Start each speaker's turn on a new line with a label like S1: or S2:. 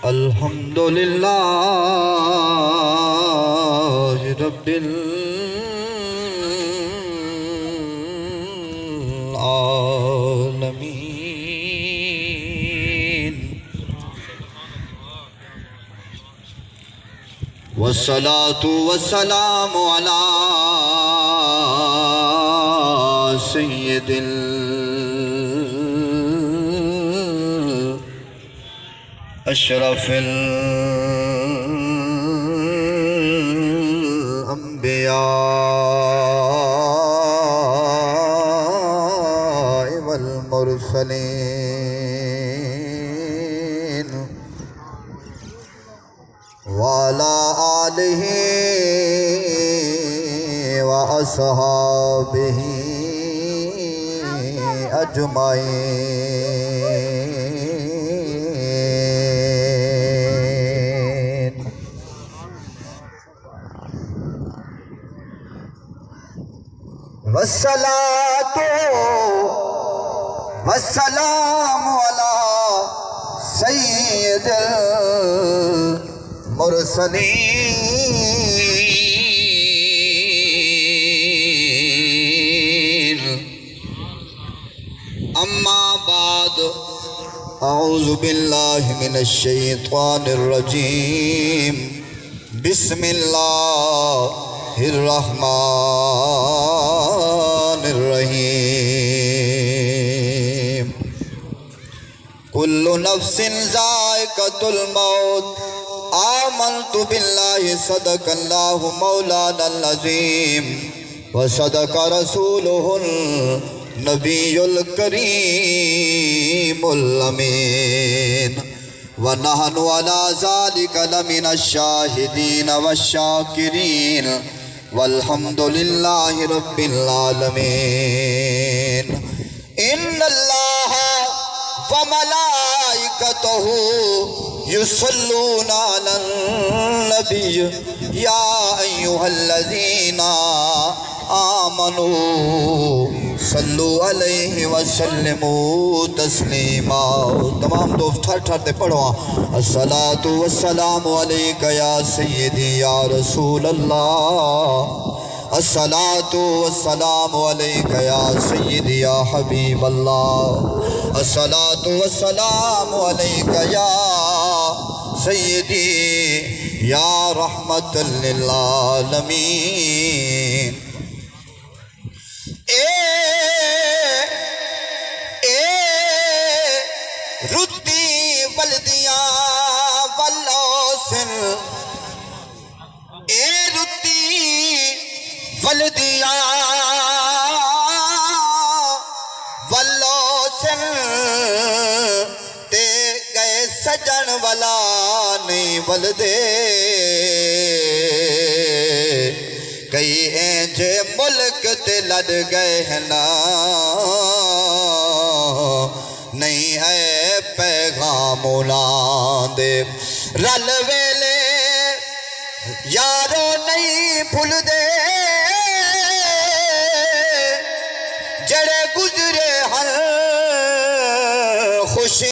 S1: الحمد للہ رب العالمین والصلاة والسلام على سید اشرف الانبیاء والمرسلین وعلى آلہ واصحابہ اجمعین. والصلاة والسلام على سید المرسلین. اما بعد اعوذ باللہ من الشیطان الرجیم. بسم اللہ الرحمن الرحیم. کل نفس ذائقۃ الموت. آمنت باللہ صدق اللہ مولانا العظیم وصدق رسولہ النبی الکریم الامین. ونحن على ذلك لمن الشاہدین والشاکرین والحمد للہ رب العالمین. ان اللہ وملائکتہ یصلون علی النبی یا ایہا الذین آمنوا صلو علیہ وسلموا تسلیما. تمام دوست ٹھہر ٹھہرتے پڑھو. الصلاة والسلام علیکہ یا سیدی یا رسول اللہ. الصلاة والسلام علیکہ یا سیدی یا حبیب اللہ. الصلاة والسلام علیکہ یا سیدی یا رحمت للعالمین. ردی ولدیاں واللوسن. ردی ولدیاں واللوسن. تے گئے سجن والا نہیں ولدے. کئی اینجے ملک تے لڑ گئے ہیں نا. نہیں ہے پیغام اولاد رل ویلے یارو نہیں بھول دے. جڑے گزرے ہر